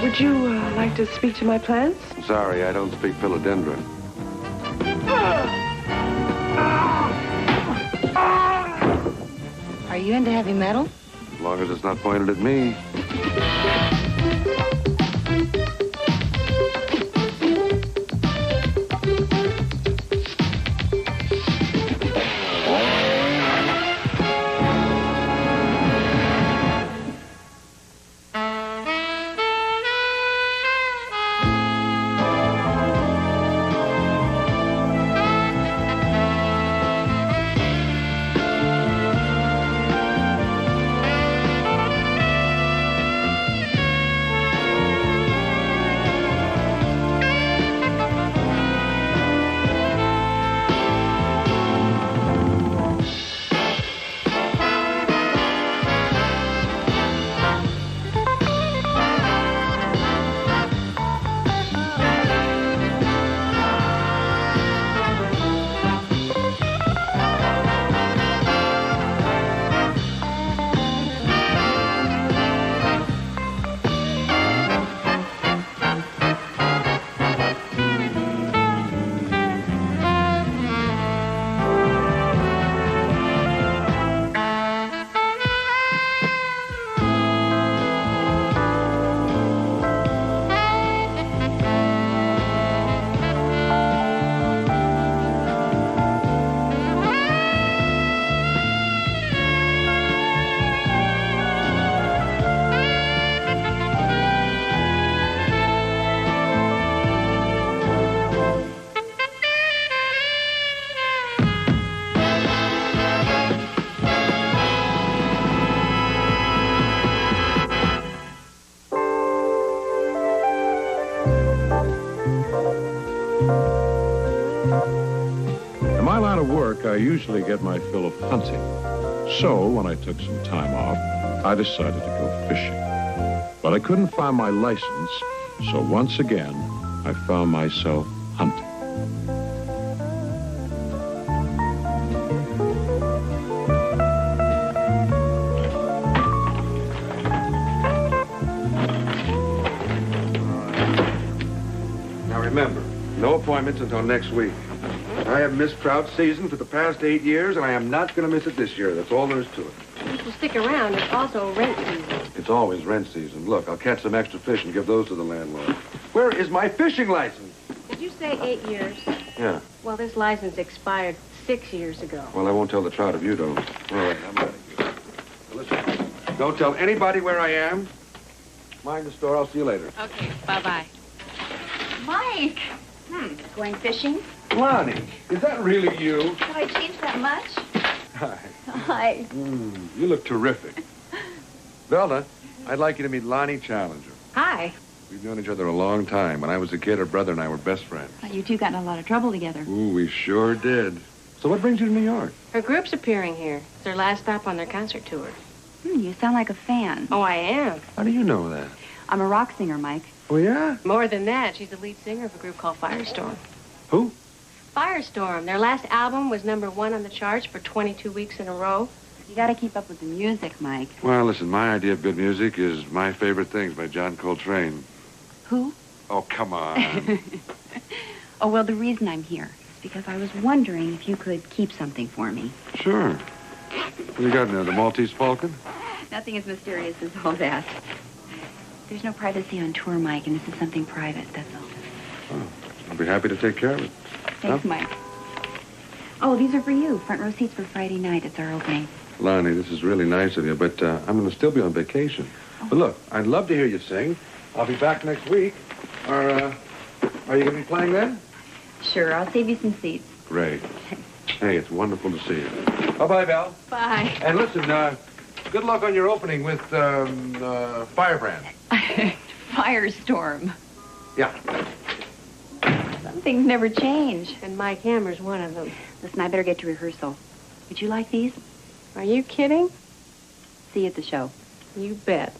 Would you like to speak to my plants? Sorry, I don't speak philodendron. Are you into heavy metal? As long as it's not pointed at me. In my line of work, I usually get my fill of hunting. So, when I took some time off, I decided to go fishing. But I couldn't find my license, so once again, I found myself hunting. Now remember, no appointments until next week. I have missed trout season for the past 8 years, and I am not going to miss it this year. That's all there is to it. If you stick around, it's also rent season. It's always rent season. Look, I'll catch some extra fish and give those to the landlord. Where is my fishing license? Did you say 8 years? Yeah. Well, this license expired 6 years ago. Well, I won't tell the trout if you don't. All right, I'm out of here. Now, listen, don't tell anybody where I am. Mind the store. I'll see you later. Okay, bye-bye. Mike! Going fishing? Lonnie, is that really you? Have I changed that much? Hi. Hi. You look terrific. Velda, I'd like you to meet Lonnie Challenger. Hi. We've known each other a long time. When I was a kid, her brother and I were best friends. You two got in a lot of trouble together. Ooh, we sure did. So what brings you to New York? Her group's appearing here. It's their last stop on their concert tour. You sound like a fan. Oh, I am. How do you know that? I'm a rock singer, Mike. Oh, yeah? More than that, she's the lead singer of a group called Firestorm. Who? Firestorm. Their last album was #1 on the charts for 22 weeks in a row. You gotta keep up with the music, Mike. Well, listen, my idea of good music is My Favorite Things by John Coltrane. Who? Oh, come on. Oh, well, the reason I'm here is because I was wondering if you could keep something for me. Sure. What do you got in there, the Maltese Falcon? Nothing as mysterious as all that. There's no privacy on tour, Mike, and this is something private, that's all. Oh, I'll be happy to take care of it. Thanks, Huh? Mike. Oh, these are for you. Front row seats for Friday night. It's our opening. Lonnie, this is really nice of you, but I'm going to still be on vacation. Oh. But look, I'd love to hear you sing. I'll be back next week. Are you going to be playing then? Sure, I'll save you some seats. Great. Hey, it's wonderful to see you. Bye-bye, Val. Bye. And listen, good luck on your opening with Firebrand. Firestorm. Yeah. Some things never change. And Mike Hammer's one of them. Listen, I better get to rehearsal. Would you like these? Are you kidding? See you at the show. You bet.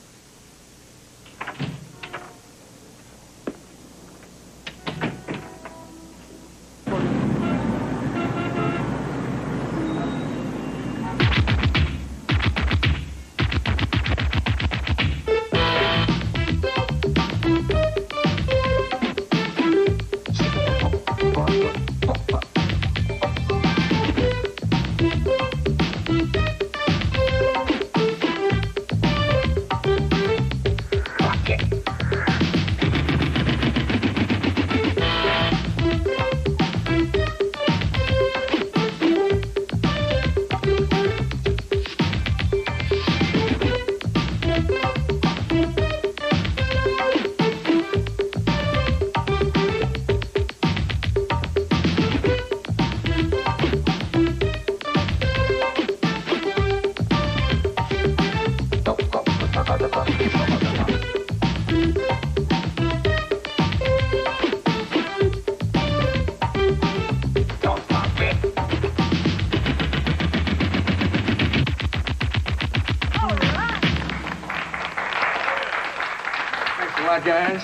lot, guys.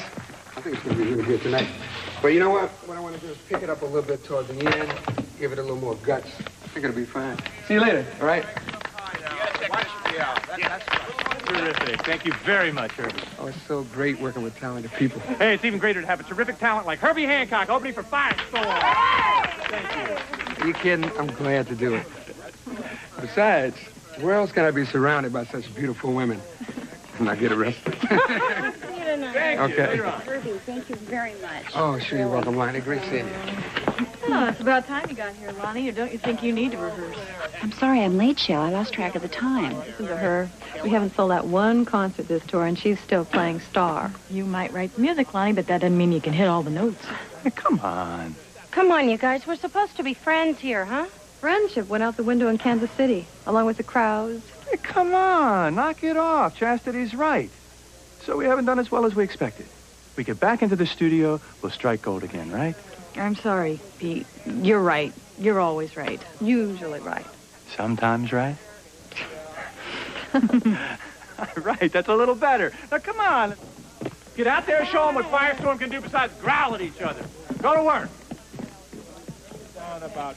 I think it's going to be really good tonight. But you know what? What I want to do is pick it up a little bit toward the end, give it a little more guts. I think it'll be fine. See you later, all right? Terrific. Thank you very much, Herbie. Oh, it's so great working with talented people. Hey, it's even greater to have a terrific talent like Herbie Hancock opening for Firestorm. Thank you. Are you kidding? I'm glad to do it. Besides, where else can I be surrounded by such beautiful women and not get arrested? Thank you. Okay. Later on. Herbie, thank you very much. Oh, sure, you're welcome, Lonnie. Great seeing you. Oh, it's about time you got here, Lonnie. Or don't you think you need to rehearse? I'm sorry I'm late, Shell. I lost track of the time. Listen to her. We haven't sold out one concert this tour, and she's still playing star. You might write the music, Lonnie, but that doesn't mean you can hit all the notes. Hey, come on. Come on, you guys. We're supposed to be friends here, huh? Friendship went out the window in Kansas City, along with the crowds. Hey, come on. Knock it off. Chastity's right. So we haven't done as well as we expected. We get back into the studio, we'll strike gold again, right? I'm sorry, Pete. You're right. You're always right. Usually right. Sometimes right. Right, that's a little better. Now, come on. Get out there and show them what Firestorm can do besides growl at each other. Go to work. Down about...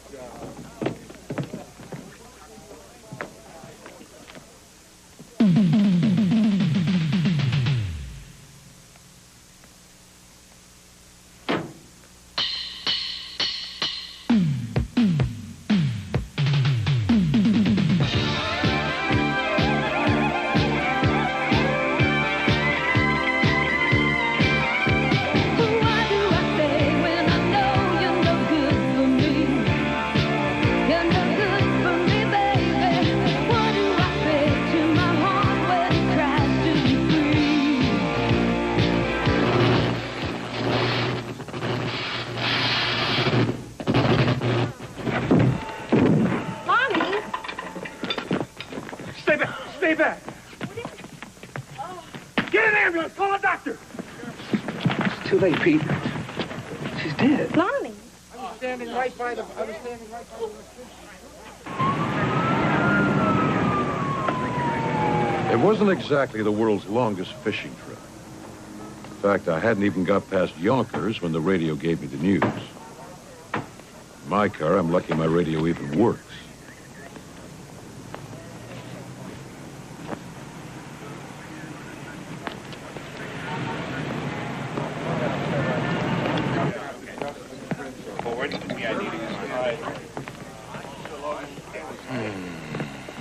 Stay back. Get an ambulance. Call a doctor. It's too late, Pete. She's dead. Lonnie. I was standing right by the... It wasn't exactly the world's longest fishing trip. In fact, I hadn't even got past Yonkers when the radio gave me the news. In my car, I'm lucky my radio even works.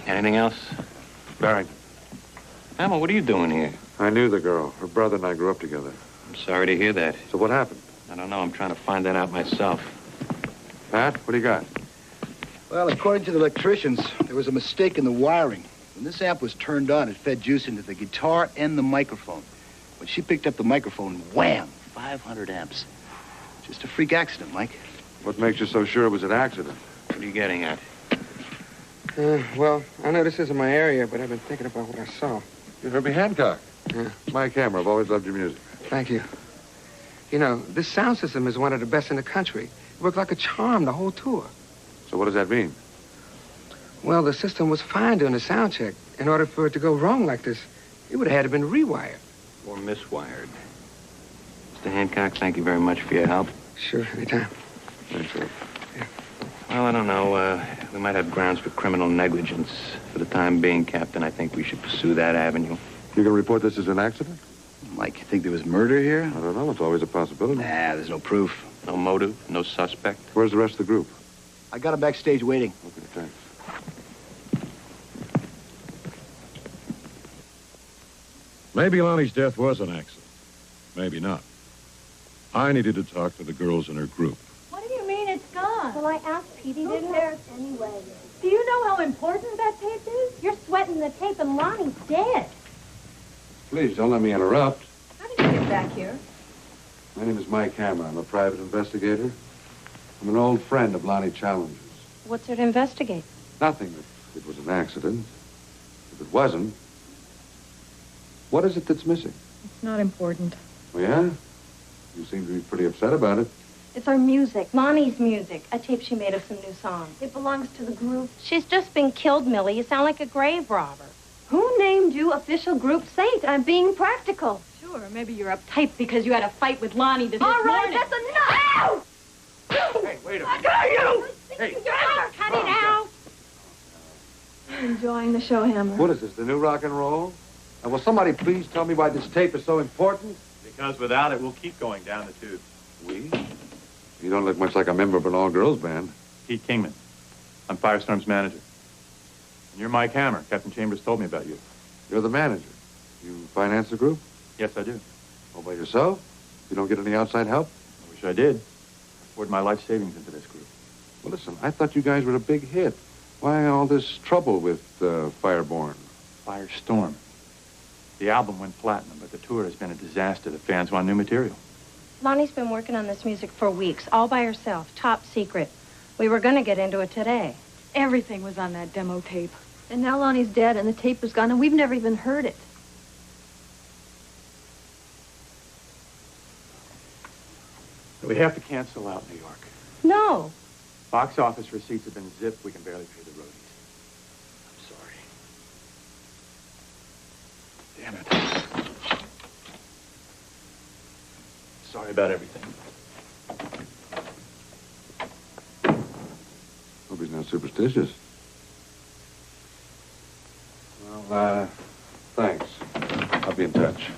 Anything else? Barrington. Emma, what are you doing here? I knew the girl. Her brother and I grew up together. I'm sorry to hear that. So what happened? I don't know. I'm trying to find that out myself. Pat, what do you got? Well, according to the electricians, there was a mistake in the wiring. When this amp was turned on, it fed juice into the guitar and the microphone. When she picked up the microphone, wham, 500 amps. Just a freak accident, Mike. What makes you so sure it was an accident? What are you getting at? Well, I know this isn't my area, but I've been thinking about what I saw. You're Herbie Hancock. Yeah. My camera. I've always loved your music. Thank you. You know, this sound system is one of the best in the country. It worked like a charm the whole tour. So what does that mean? Well, the system was fine during the sound check. In order for it to go wrong like this, it would have had to been rewired. Or miswired. Mr. Hancock, thank you very much for your help. Sure, anytime. Thanks, sir. Well, I don't know. We might have grounds for criminal negligence. For the time being, Captain, I think we should pursue that avenue. You can report this as an accident? Mike, you think there was murder here? I don't know. It's always a possibility. Nah, there's no proof. No motive, no suspect. Where's the rest of the group? I got him backstage waiting. Okay, thanks. Maybe Lonnie's death was an accident. Maybe not. I needed to talk to the girls in her group. What do you mean it's gone? Well, I asked Pete. He Who didn't. cares anyway? Do you know how important that tape is? You're sweating the tape, and Lonnie's dead. Please, don't let me interrupt. How did you get back here? My name is Mike Hammer. I'm a private investigator. I'm an old friend of Lonnie Challenger's. What's there to investigate? Nothing if it was an accident. If it wasn't, what is it that's missing? It's not important. Oh, yeah? You seem to be pretty upset about it. It's our music, Lonnie's music. A tape she made of some new songs. It belongs to the group. She's just been killed, Millie. You sound like a grave robber. Who named you official group saint? I'm being practical. Sure, Sure, maybe you're uptight because you had a fight with Lonnie this morning. All right, that's enough! Hey, wait a minute. Got you! Hey. Cut it out! Enjoying the show, Hammer. What is this, the new rock and roll? And will somebody please tell me why this tape is so important? Because without it, we'll keep going down the tube. We? You don't look much like a member of an all-girls band. Pete Kingman. I'm Firestorm's manager. And you're Mike Hammer. Captain Chambers told me about you. You're the manager. You finance the group? Yes, I do. All by yourself? You don't get any outside help? I wish I did. I poured my life savings into this group. Well, listen, I thought you guys were a big hit. Why all this trouble with Fireborn? Firestorm. The album went platinum, but the tour has been a disaster. The fans want new material. Lonnie's been working on this music for weeks, all by herself, top secret. We were going to get into it today. Everything was on that demo tape. And now Lonnie's dead and the tape is gone and we've never even heard it. We have to cancel out New York. No. Box office receipts have been zipped. We can barely pay the roadies. I'm sorry. Damn it. Sorry about everything. Hope he's not superstitious. Well, thanks. I'll be in touch.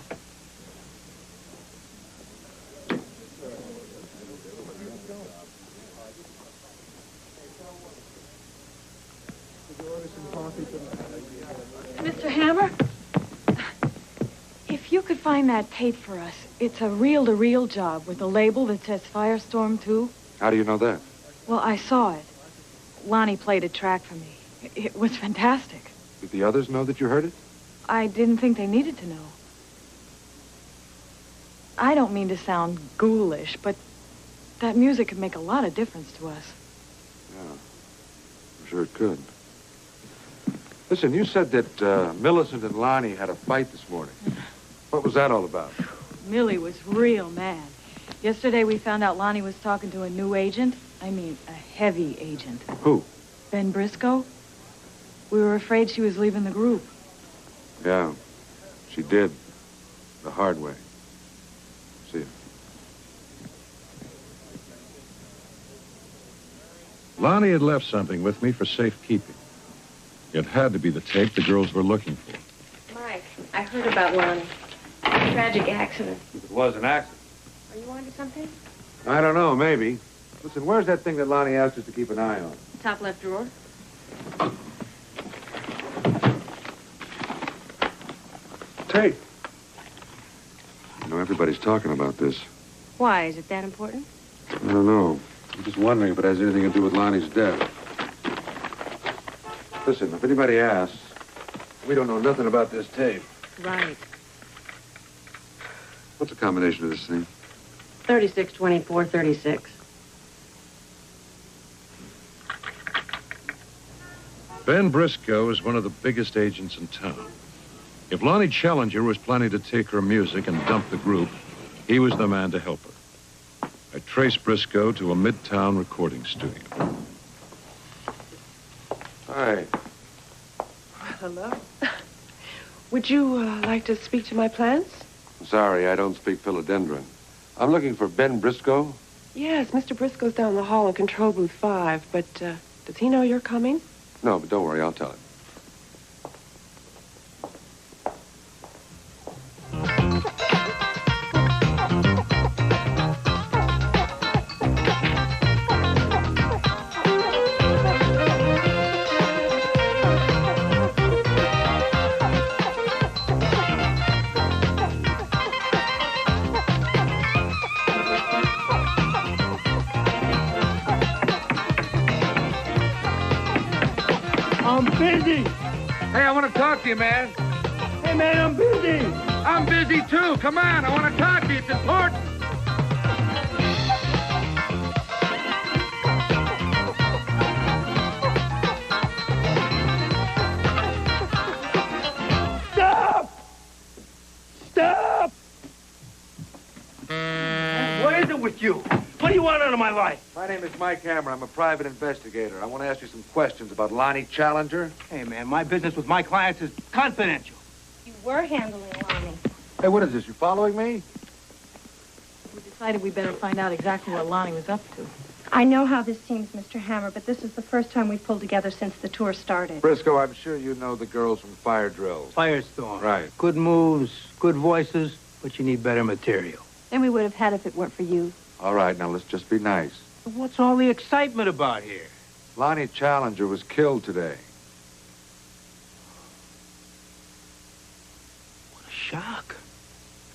Mr. Hammer, if you could find that tape for us, it's a reel-to-reel job with a label that says Firestorm 2. How do you know that? Well, I saw it. Lonnie played a track for me. It was fantastic. Did the others know that you heard it? I didn't think they needed to know. I don't mean to sound ghoulish, but that music could make a lot of difference to us. Yeah, I'm sure it could. Listen, you said that Millicent and Lonnie had a fight this morning. What was that all about? Millie was real mad. Yesterday we found out Lonnie was talking to a new agent. I mean, a heavy agent. Who? Ben Briscoe. We were afraid she was leaving the group. Yeah, she did. The hard way. See you. Lonnie had left something with me for safekeeping. It had to be the tape the girls were looking for. Mike, I heard about Lonnie. Tragic accident. It was an accident. Are you on to something? I don't know, maybe. Listen, where's that thing that Lonnie asked us to keep an eye on? Top left drawer. Tape. You know, everybody's talking about this. Why? Is it that important? I don't know. I'm just wondering if it has anything to do with Lonnie's death. Listen, if anybody asks, we don't know nothing about this tape. Right. What's the combination of this thing? 36, 24, 36. Ben Briscoe is one of the biggest agents in town. If Lonnie Challenger was planning to take her music and dump the group, he was the man to help her. I traced Briscoe to a midtown recording studio. Hi. Hello. Would you like to speak to my plants? Sorry, I don't speak philodendron. I'm looking for Ben Briscoe. Yes, Mr. Briscoe's down the hall in control booth 5, but does he know you're coming? No, but don't worry, I'll tell him. I'm busy. Hey, I want to talk to you, man. Hey, man, I'm busy. I'm busy, too. Come on, I want to talk to you. It's important. Stop! Stop! What is it with you? What do you want out of my life? My name is Mike Hammer. I'm a private investigator. I want to ask you some questions about Lonnie Challenger. Hey, man, my business with my clients is confidential. You were handling Lonnie. Hey, what is this? You following me? We decided we better find out exactly what Lonnie was up to. I know how this seems, Mr. Hammer, but this is the first time we've pulled together since the tour started. Briscoe, I'm sure you know the girls from Fire Drills. Firestorm. Right. Good moves, good voices, but you need better material. Then we would have had if it weren't for you. All right, now let's just be nice. What's all the excitement about here? Lonnie Challenger was killed today. What a shock.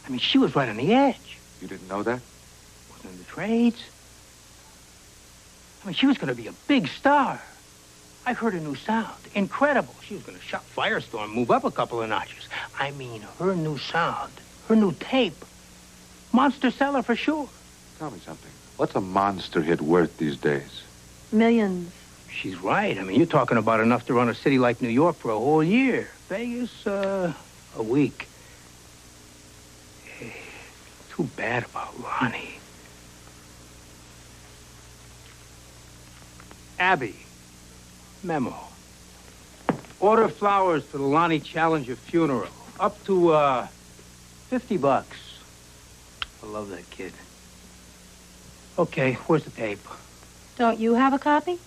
I mean, she was right on the edge. You didn't know that? Wasn't in the trades. I mean, she was going to be a big star. I heard a new sound. Incredible. She was going to shock Firestorm, move up a couple of notches. I mean, her new sound, her new tape. Monster seller for sure. Tell me something. What's a monster hit worth these days? Millions. She's right. I mean, you're talking about enough to run a city like New York for a whole year. Vegas, a week. Hey, too bad about Lonnie. Abby, memo. Order flowers for the Lonnie Challenger funeral. Up to, $50. I love that kid. Okay, where's the tape? Don't you have a copy?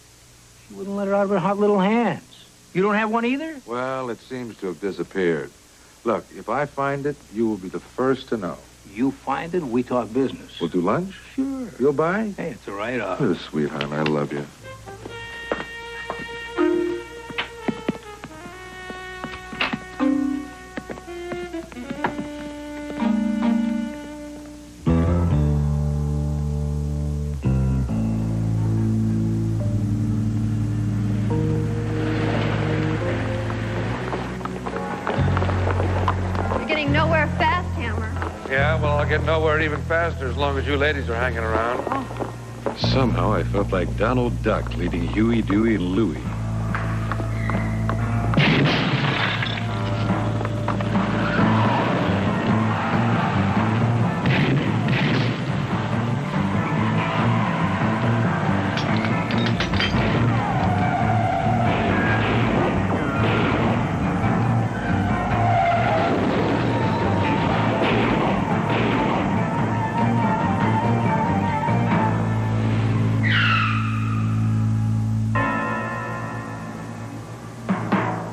She wouldn't let it out of her hot little hands. You don't have one either? Well, it seems to have disappeared. Look, if I find it, you will be the first to know. You find it, we talk business. We'll do lunch? Sure. You'll buy? Hey, it's a write-off. You're a sweetheart. I love you. Yeah, well, I'll get nowhere even faster as long as you ladies are hanging around. Somehow I felt like Donald Duck leading Huey, Dewey, and Louie.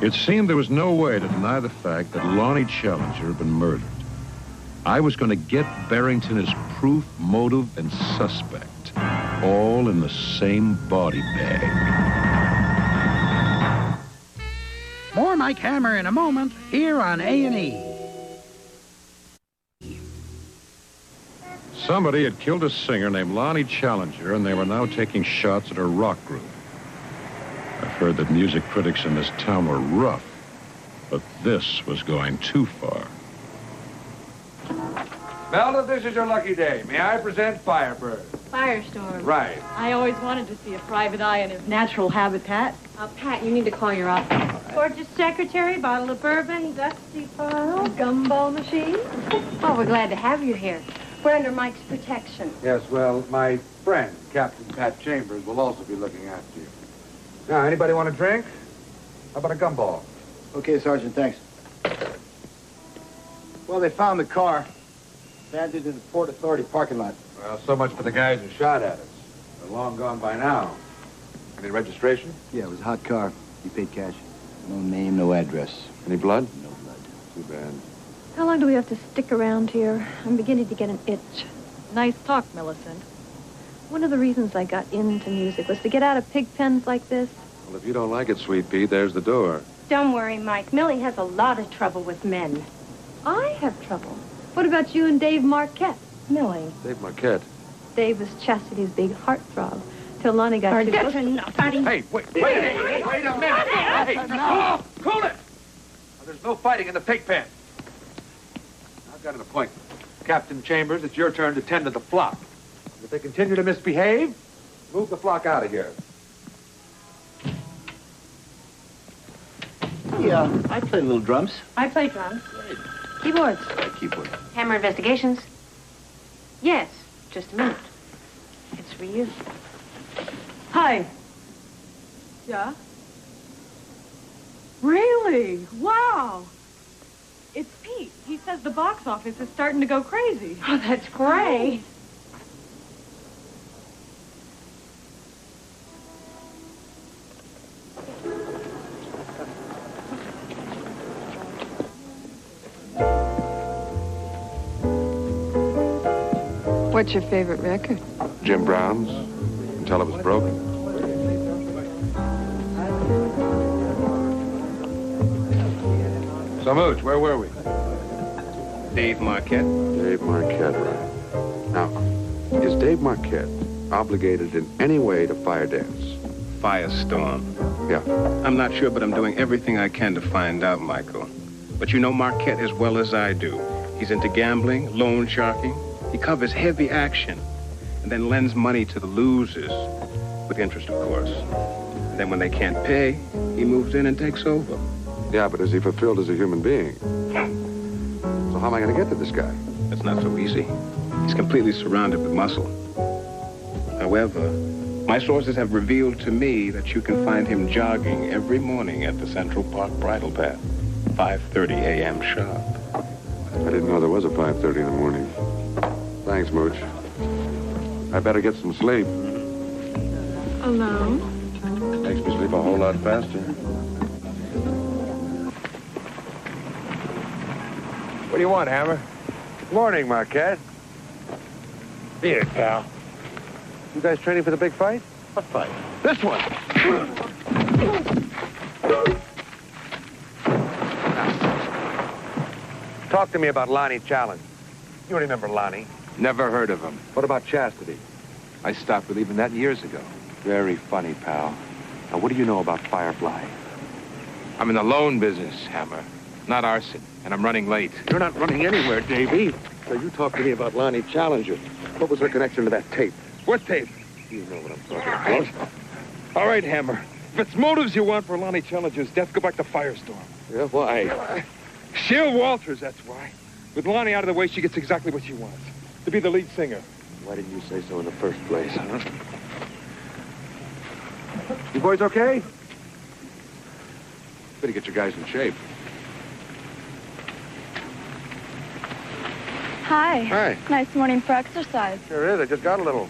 It seemed there was no way to deny the fact that Lonnie Challenger had been murdered. I was going to get Barrington as proof, motive, and suspect, all in the same body bag. More Mike Hammer in a moment, here on A&E. Somebody had killed a singer named Lonnie Challenger, and they were now taking shots at her rock group. I've heard that music critics in this town were rough, but this was going too far. Melda, this is your lucky day. May I present Firebird? Firestorm. Right. I always wanted to see a private eye in his natural habitat. Pat, you need to call your office. Gorgeous secretary, bottle of bourbon, dusty file. Gumball machine. Oh, we're glad to have you here. We're under Mike's protection. Yes, well, my friend, Captain Pat Chambers, will also be looking after you. Now, anybody want a drink? How about a gumball? Okay, Sergeant, thanks. Well, they found the car. Abandoned in the Port Authority parking lot. Well, so much for the guys who shot at us. They're long gone by now. Any registration? Yeah, it was a hot car. He paid cash. No name, no address. Any blood? No blood. Too bad. How long do we have to stick around here? I'm beginning to get an itch. Nice talk, Millicent. One of the reasons I got into music was to get out of pig pens like this. Well, if you don't like it, Sweet Pea, there's the door. Don't worry, Mike. Millie has a lot of trouble with men. I have trouble. What about you and Dave Marquette? Millie. Dave Marquette. Dave was Chastity's big heartthrob. Till Lonnie got too That's enough, honey. Hey, wait a minute. Hey, cool it. Well, there's no fighting in the pig pen. I've got an appointment. Captain Chambers, it's your turn to tend to the flock. If they continue to misbehave, move the flock out of here. Yeah, I play little drums. I play drums. Keyboards. Keyboard. Hammer Investigations? Yes, just a minute. It's for you. Hi. Yeah? Really? Wow. It's Pete. Pete. He says the box office is starting to go crazy. Oh, that's great. What's your favorite record? Jim Brown's, until it was broken. So, Mooch, where were we? Dave Marquette. Dave Marquette, right. Now, is Dave Marquette obligated in any way to Firedance? Firestorm. Yeah. I'm not sure, but I'm doing everything I can to find out, Michael. But you know Marquette as well as I do. He's into gambling, loan sharking. He covers heavy action and then lends money to the losers, with interest, of course. And then when they can't pay, he moves in and takes over. Yeah, but is he fulfilled as a human being? So how am I going to get to this guy? That's not so easy. He's completely surrounded with muscle. However, my sources have revealed to me that you can find him jogging every morning at the Central Park Bridle Path, 5:30 a.m. sharp. I didn't know there was a 5:30 in the morning. Thanks, Mooch. I better get some sleep. Alone? Makes me sleep a whole lot faster. What do you want, Hammer? Morning, Marquette. Beat it, pal. You guys training for the big fight? What fight? This one. Talk to me about Lonnie Challenge. You remember Lonnie? Never heard of him. What about Chastity? I stopped believing that years ago. Very funny, pal. Now, what do you know about Firefly? I'm in the loan business, Hammer, not arson, and I'm running late. You're not running anywhere, Davey. So you talk to me about Lonnie Challenger. What was her connection to that tape? What tape? You know what I'm talking about. All right, Hammer. If it's motives you want for Lonnie Challenger's death, go back to Firestorm. Yeah, why? Shale Walters, that's why. With Lonnie out of the way, she gets exactly what she wants. To be the lead singer. Why didn't you say so in the first place, huh? You boys okay? Better get your guys in shape. Hi. Hi. Nice morning for exercise. Sure is. I just got a little.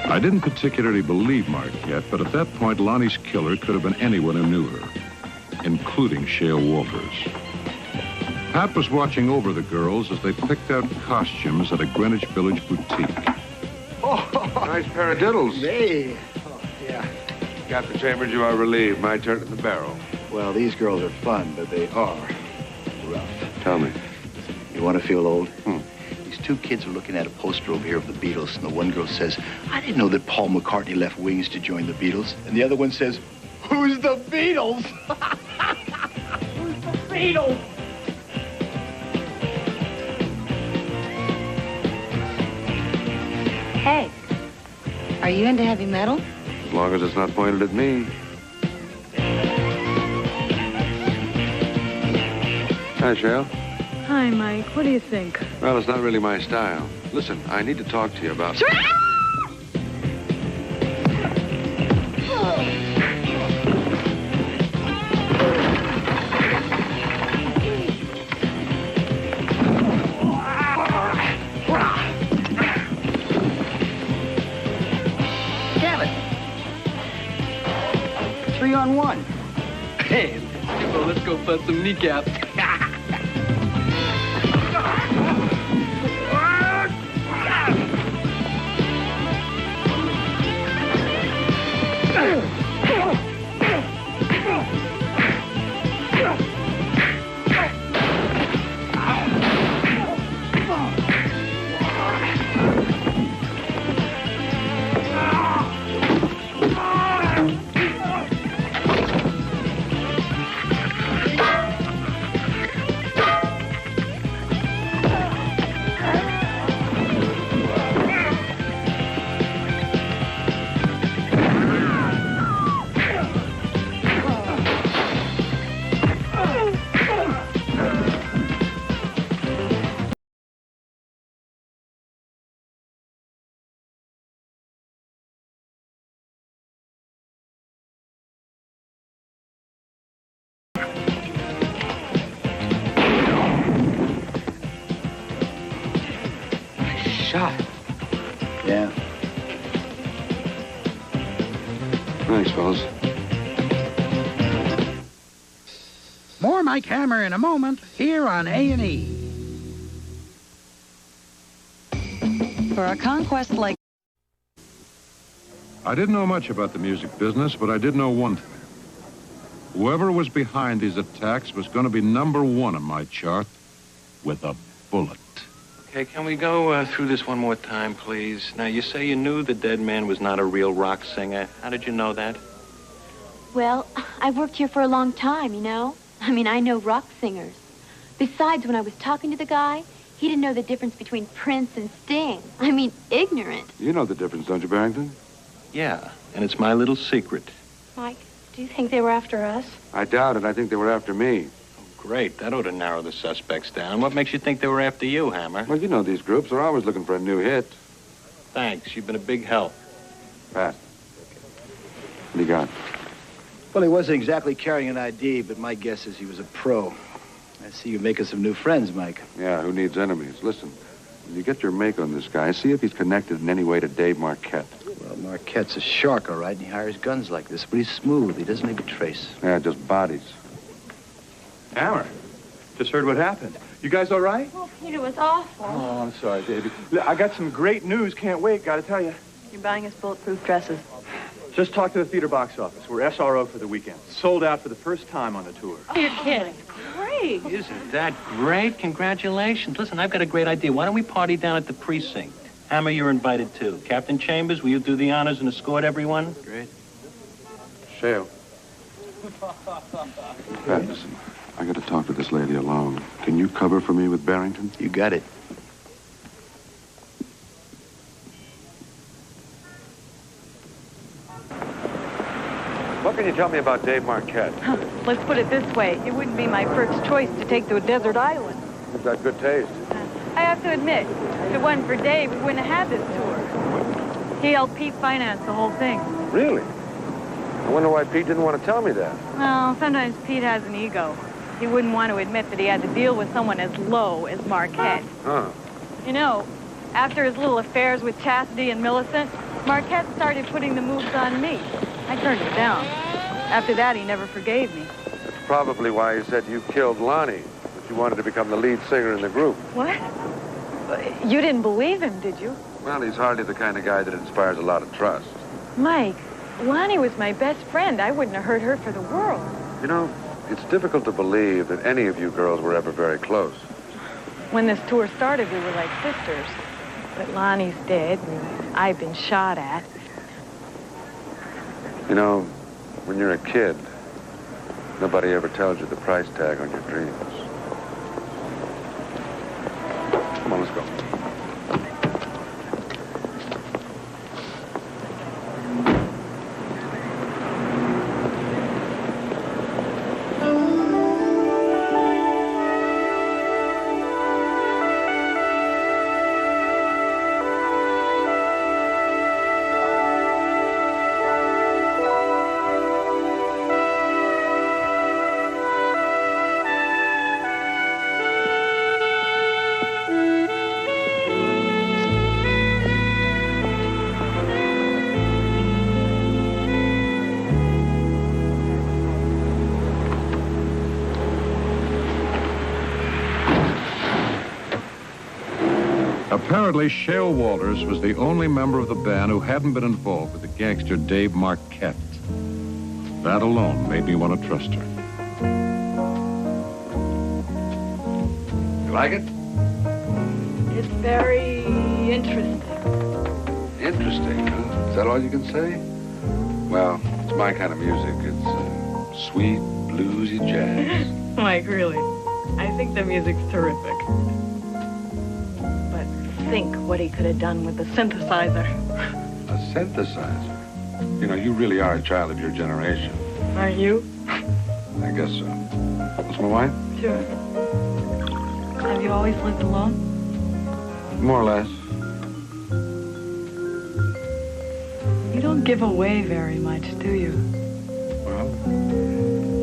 I didn't particularly believe Marquette, but at that point, Lonnie's killer could have been anyone who knew her, including Shale Walters. Pat was watching over the girls as they picked out costumes at a Greenwich Village boutique. Oh, Nice pair of diddles. Hey. Oh, yeah. Captain Chambers, you are relieved. My turn at the barrel. Well, these girls are fun, but they are rough. Tell me. You want to feel old? These two kids are looking at a poster over here of the Beatles, and the one girl says, I didn't know that Paul McCartney left Wings to join the Beatles. And the other one says, who's the Beatles? Who's the Beatles? Hey, are you into heavy metal? As long as it's not pointed at me. Hi, Shale. Hi, Mike. What do you think? Well, it's not really my style. Listen, I need to talk to you about... Damn it. 3-on-1. Hey, well, let's go bust some kneecaps. shot. Yeah. Thanks, fellas. More Mike Hammer in a moment, here on A&E. For a conquest like... I didn't know much about the music business, but I did know one thing. Whoever was behind these attacks was going to be #1 on my chart with a bullet. Okay, can we go through this one more time, please? Now, you say you knew the dead man was not a real rock singer. How did you know that? Well, I've worked here for a long time, you know. I mean, I know rock singers. Besides, when I was talking to the guy, he didn't know the difference between Prince and Sting. I mean, ignorant. You know the difference, don't you, Barrington? Yeah, and it's my little secret. Mike, do you think they were after us? I doubt it. I think they were after me. Great, that ought to narrow the suspects down. What makes you think they were after you, Hammer? Well, you know these groups. They're always looking for a new hit. Thanks, you've been a big help. Pat, what do you got? Well, he wasn't exactly carrying an ID, but my guess is he was a pro. I see you're making some new friends, Mike. Yeah, who needs enemies? Listen, when you get your make on this guy, see if he's connected in any way to Dave Marquette. Well, Marquette's a shark, all right, and he hires guns like this, but he's smooth. He doesn't leave a trace. Yeah, just bodies. Hammer, just heard what happened. You guys all right? Oh, Peter, it was awful. Oh, I'm sorry, baby. I got some great news. Can't wait. Gotta tell you. You're buying us bulletproof dresses. Just talked to the theater box office. We're SRO for the weekend. Sold out for the first time on the tour. Oh, you're kidding. Great. Isn't that great? Congratulations. Listen, I've got a great idea. Why don't we party down at the precinct? Hammer, you're invited too. Captain Chambers, will you do the honors and escort everyone? Great. Shale. Pat, listen. I got to talk to this lady alone. Can you cover for me with Barrington? You got it. What can you tell me about Dave Marquette? Let's put it this way. It wouldn't be my first choice to take to a desert island. You've got good taste. I have to admit, if it wasn't for Dave, we wouldn't have had this tour. He helped Pete finance the whole thing. Really? I wonder why Pete didn't want to tell me that. Well, sometimes Pete has an ego. He wouldn't want to admit that he had to deal with someone as low as Marquette. Huh. You know, after his little affairs with Chastity and Millicent, Marquette started putting the moves on me. I turned it down. After that, he never forgave me. That's probably why he said you killed Lonnie, that you wanted to become the lead singer in the group. What? You didn't believe him, did you? Well, he's hardly the kind of guy that inspires a lot of trust. Mike, Lonnie was my best friend. I wouldn't have hurt her for the world. You know, it's difficult to believe that any of you girls were ever very close. When this tour started, we were like sisters. But Lonnie's dead, and I've been shot at. You know, when you're a kid, nobody ever tells you the price tag on your dreams. Come on, let's go. Apparently, Shale Walters was the only member of the band who hadn't been involved with the gangster Dave Marquette. That alone made me want to trust her. You like it? It's very interesting. Interesting, huh? Is that all you can say? Well, it's my kind of music. It's sweet, bluesy jazz. Mike, really? I think the music's terrific. But think what he could have done with the synthesizer. A synthesizer? You know, you really are a child of your generation. Aren't you? I guess so. That's my wife? Sure. Have you always lived alone? More or less. You don't give away very much, do you? Well,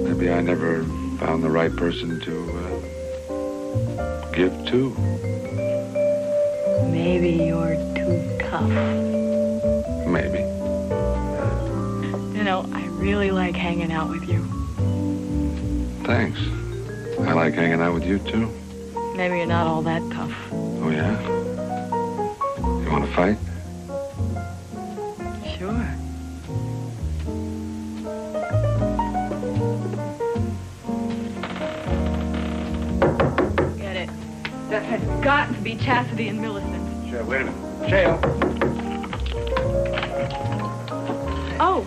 maybe I never found the right person to give to. maybe you're too tough. Maybe. You know, I really like hanging out with you. Thanks. I like hanging out with you, too. Maybe you're not all that tough. Oh, yeah? You want to fight? Sure. Get it. That has got to be Chastity and Millicent. Sure, wait a minute. Shale. Oh,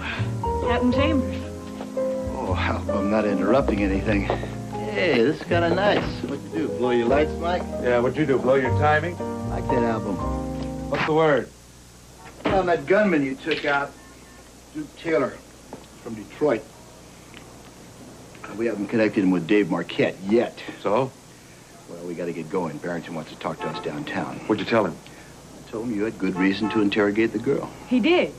Captain Chambers. Oh, I hope I'm not interrupting anything. Hey, this is kind of nice. What'd you do, blow your lights, Mike? Yeah, what'd you do, blow your timing? Like that album. What's the word? Well, that gunman you took out, Duke Taylor, from Detroit. We haven't connected him with Dave Marquette yet. So? Well, we got to get going. Barrington wants to talk to us downtown. What'd you tell him? I told him you had good reason to interrogate the girl. He did.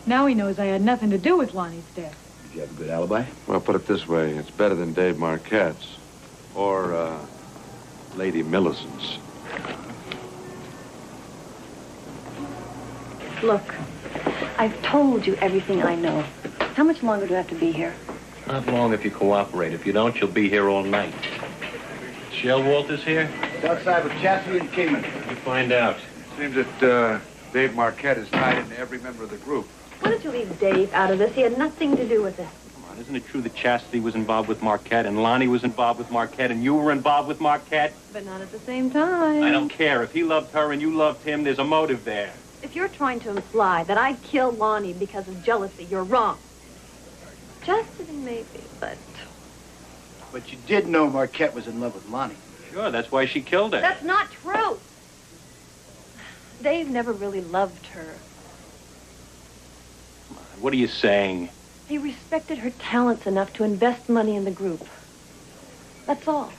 Now he knows I had nothing to do with Lonnie's death. Did you have a good alibi? Well, put it this way. It's better than Dave Marquette's. Or, Lady Millicent's. Look, I've told you everything I know. How much longer do I have to be here? Not long if you cooperate. If you don't, you'll be here all night. Shell Walters here? It's outside with Chastity and Kingman. What'd you find out? Seems that Dave Marquette is tied into every member of the group. Why don't you leave Dave out of this? He had nothing to do with it. Come on, isn't it true that Chastity was involved with Marquette and Lonnie was involved with Marquette and you were involved with Marquette? But not at the same time. I don't care. If he loved her and you loved him, there's a motive there. If you're trying to imply that I'd kill Lonnie because of jealousy, you're wrong. Chastity maybe, but... But you did know Marquette was in love with Lonnie. Sure, that's why she killed her. That's not true. Dave never really loved her. What are you saying? He respected her talents enough to invest money in the group. That's all.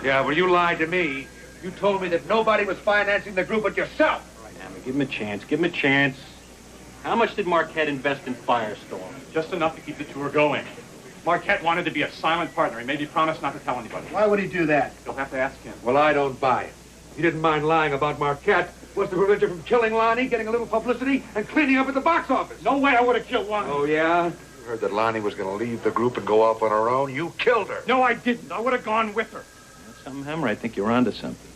Yeah, well, you lied to me. You told me that nobody was financing the group but yourself. All right, Hammer, give him a chance. Give him a chance. How much did Marquette invest in Firestorm? Just enough to keep the tour going. Marquette wanted to be a silent partner. He made me promise not to tell anybody. Why would he do that? You'll have to ask him. Well, I don't buy it. He didn't mind lying about Marquette. Was to prevent you from killing Lonnie, getting a little publicity, and cleaning up at the box office. No way I would have killed Lonnie. Oh, yeah? You heard that Lonnie was going to leave the group and go off on her own. You killed her. No, I didn't. I would have gone with her. Something, Hammer, I think you're onto something.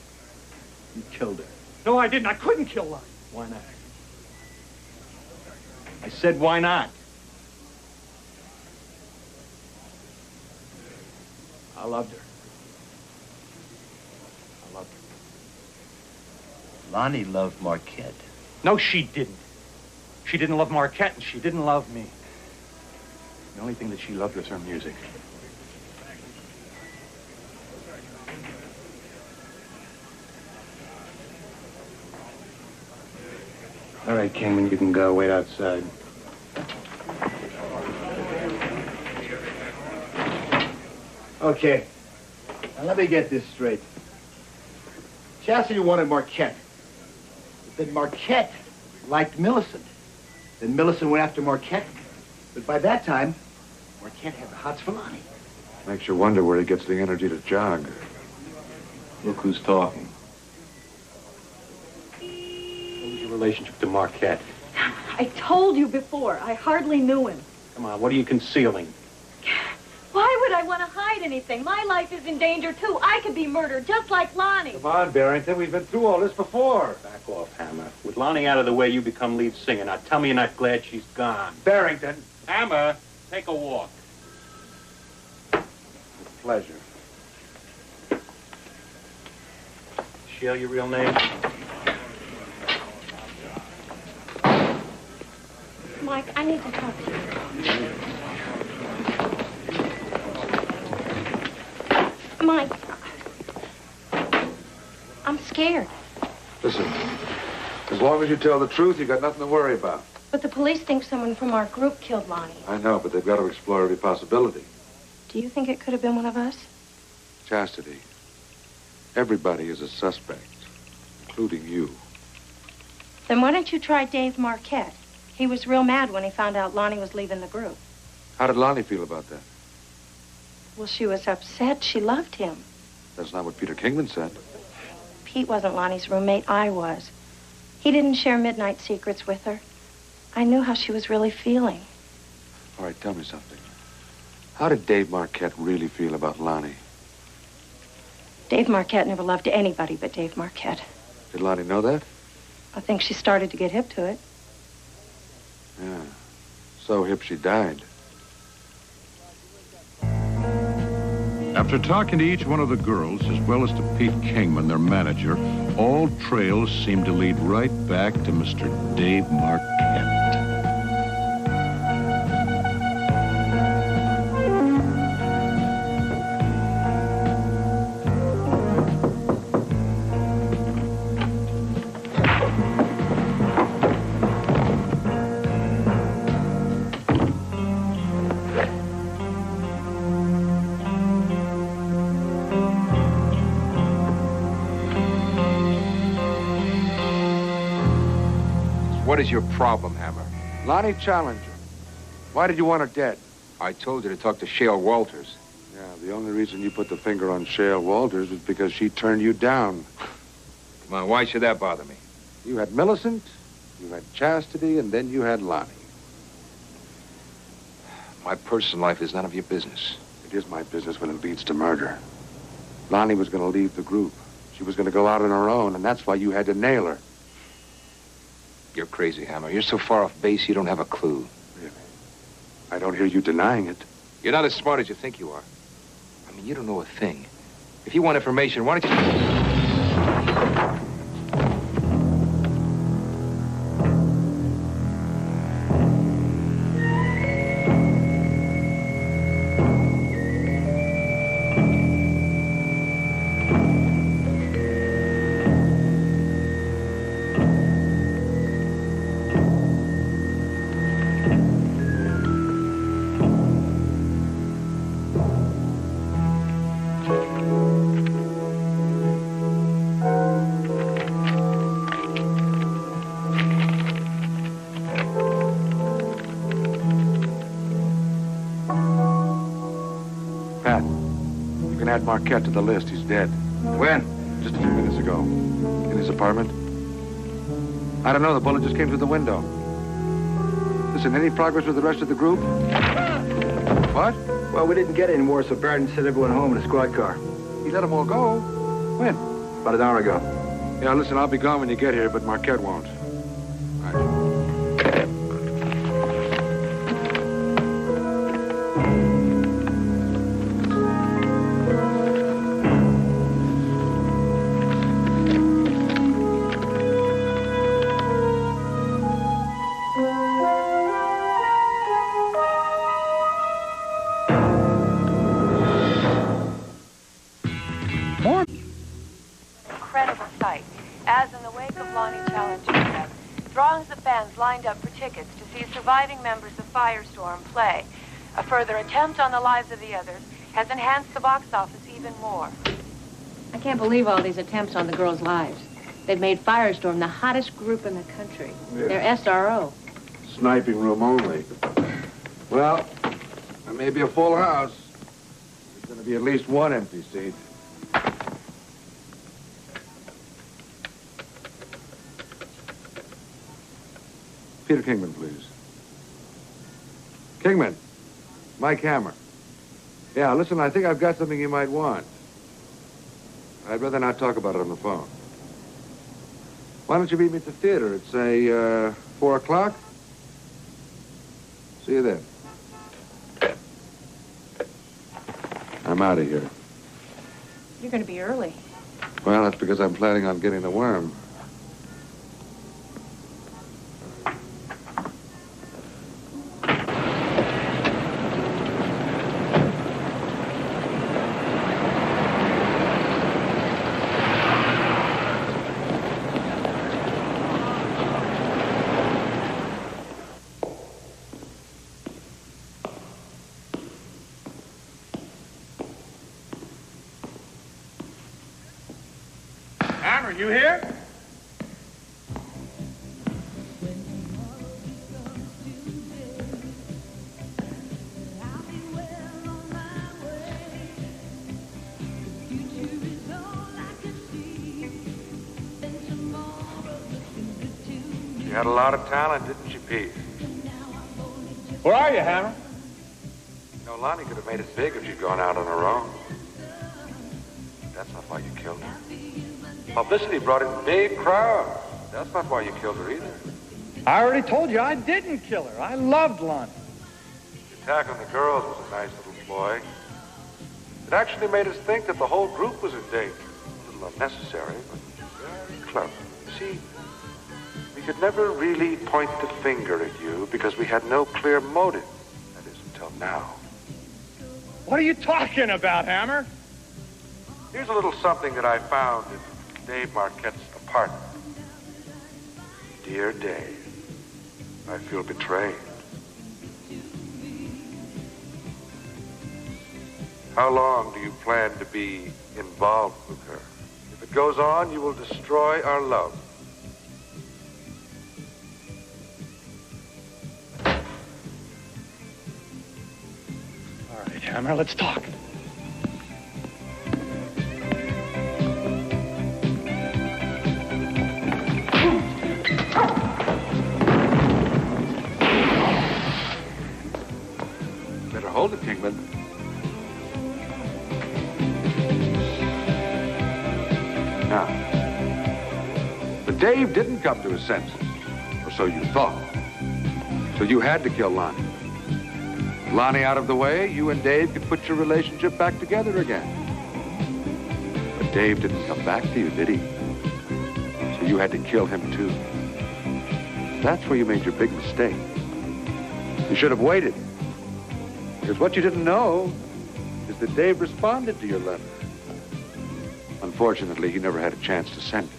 You killed her. No, I didn't. I couldn't kill Lonnie. Why not? I said, why not? I loved her. I loved her. Lonnie loved Marquette. No, she didn't. She didn't love Marquette, and she didn't love me. The only thing that she loved was her music. All right, Kingman, you can go. Wait outside. Okay. Now let me get this straight. Chastity wanted Marquette. But then Marquette liked Millicent. Then Millicent went after Marquette. But by that time, Marquette had the hots for Lonnie. Makes you wonder where he gets the energy to jog. Look who's talking. What was your relationship to Marquette? I told you before, I hardly knew him. Come on, what are you concealing? Why would I want to hide anything? My life is in danger, too. I could be murdered, just like Lonnie. Come on, Barrington. We've been through all this before. Back off, Hammer. With Lonnie out of the way, you become lead singer. Now tell me you're not glad she's gone. Barrington. Hammer, take a walk. With pleasure. Shell, your real name? Mike, I need to talk to you. Mike, I'm scared. Listen, as long as you tell the truth, you got nothing to worry about. But the police think someone from our group killed Lonnie. I know, but they've got to explore every possibility. Do you think it could have been one of us? Chastity, everybody is a suspect, including you. Then why don't you try Dave Marquette? He was real mad when he found out Lonnie was leaving the group. How did Lonnie feel about that? Well, she was upset. She loved him. That's not what Peter Kingman said. Pete wasn't Lonnie's roommate. I was. He didn't share midnight secrets with her. I knew how she was really feeling. All right, tell me something. How did Dave Marquette really feel about Lonnie? Dave Marquette never loved anybody but Dave Marquette. Did Lonnie know that? I think she started to get hip to it. Yeah. So hip she died. After talking to each one of the girls, as well as to Pete Kingman, their manager, all trails seemed to lead right back to Mr. Dave Marquette. What is your problem, Hammer? Lonnie Challenger. Why did you want her dead? I told you to talk to Shale Walters. Yeah, the only reason you put the finger on Shale Walters was because she turned you down. Come on, why should that bother me? You had Millicent, you had Chastity, and then you had Lonnie. My personal life is none of your business. It is my business when it leads to murder. Lonnie was going to leave the group. She was going to go out on her own, and that's why you had to nail her. You're crazy, Hammer. You're so far off base, you don't have a clue. Really? I don't hear you denying it. You're not as smart as you think you are. I mean, you don't know a thing. If you want information, why don't you... Add Marquette to the list. He's dead. When? Just a few minutes ago. In his apartment. I don't know. The bullet just came through the window. Listen, any progress with the rest of the group? What? Well, we didn't get any more, so Barton sent everyone home in a squad car. He let them all go? When? About an hour ago. Yeah, listen, I'll be gone when you get here, but Marquette won't. All right. Incredible sight. As in the wake of Lonnie Challenger's death, throngs of fans lined up for tickets to see surviving members of Firestorm play. A further attempt on the lives of the others has enhanced the box office even more. I can't believe all these attempts on the girls' lives. They've made Firestorm the hottest group in the country. Yeah. They're SRO. Sniping room only. Well, there may be a full house. There's going to be at least one empty seat. Peter Kingman, please. Kingman. Mike Hammer. Yeah, listen, I think I've got something you might want. I'd rather not talk about it on the phone. Why don't you meet me at the theater at, say, 4 o'clock? See you then. I'm out of here. You're going to be early. Well, that's because I'm planning on getting the worm. Hammer, you here? had a lot of talent, didn't she, Pete? Where are you, Hammer? You know, Lonnie could have made it big if she'd gone out on her own. That's not why you killed her. Publicity brought in big crowds. That's not why you killed her either. I already told you I didn't kill her. I loved Lonnie. The attack on the girls was a nice little ploy. It actually made us think that the whole group was in danger. A little unnecessary, but very clever. You see, we could never really point the finger at you because we had no clear motive. That is, until now. What are you talking about, Hammer? Here's a little something that I found in Dave Marquette's apartment. Dear Dave, I feel betrayed. How long do you plan to be involved with her? If it goes on, you will destroy our love. All right, Hammer, let's talk. Better hold it, Kingman. Now, but Dave didn't come to his senses, or so you thought. So you had to kill Lonnie. Lonnie out of the way, you and Dave could put your relationship back together again. But Dave didn't come back to you, did he? So you had to kill him too. That's where you made your big mistake. You should have waited. Because what you didn't know is that Dave responded to your letter. Unfortunately, he never had a chance to send it.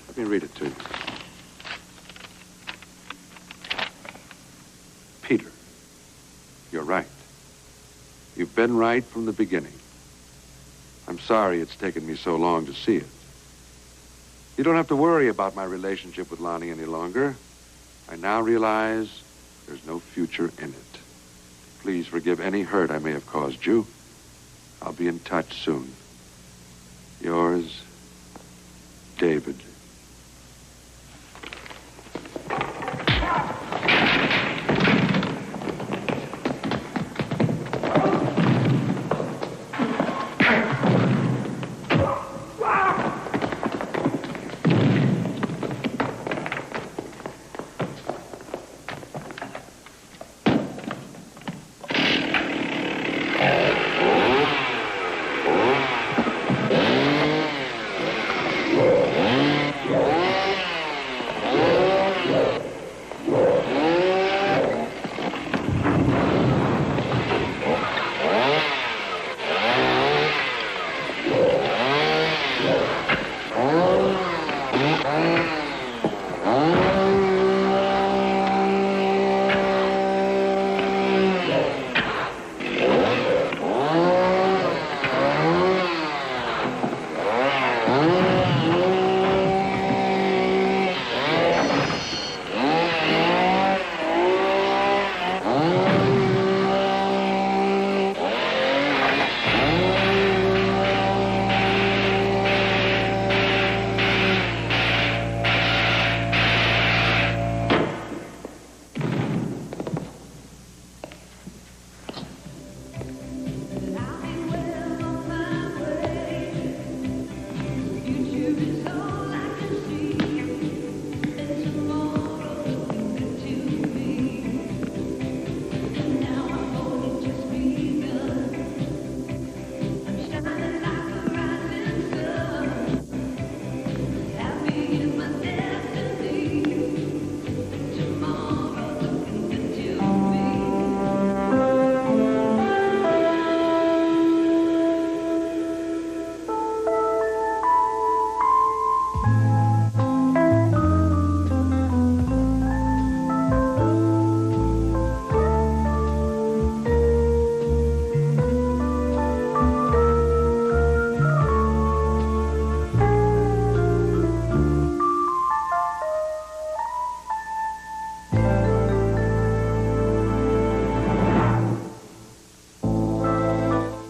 Let me read it to you. Peter, you're right. You've been right from the beginning. I'm sorry it's taken me so long to see it. You don't have to worry about my relationship with Lonnie any longer. I now realize there's no future in it. Please forgive any hurt I may have caused you. I'll be in touch soon. Yours, David.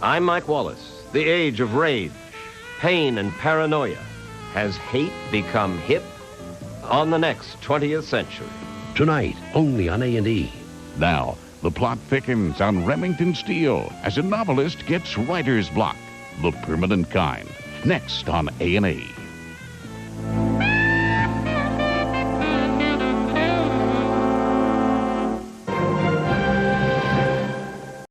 I'm Mike Wallace. The age of rage, pain, and paranoia Has hate become hip? On the next 20th Century. Tonight, only on A&E. Now, the plot thickens on Remington Steele as a novelist gets writer's block. The permanent kind. Next on A&E.